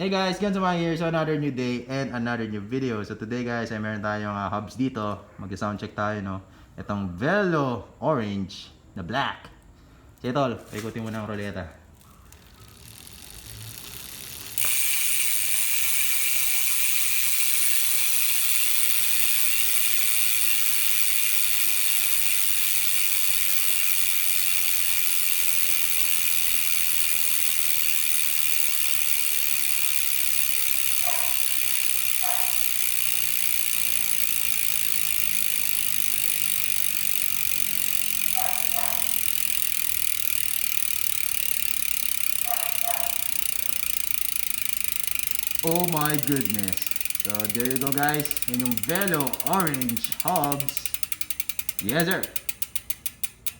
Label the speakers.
Speaker 1: Hey guys, Gansama here. So another new day and another new video. So today guys, ay meron tayong hubs dito. Mag-soundcheck tayo, no. Itong Velo Orange na black. Sige tol, paikutin mo na ang roleta. Oh my goodness. So there you go guys. Yun yung Velo Orange Hubs. Yes sir.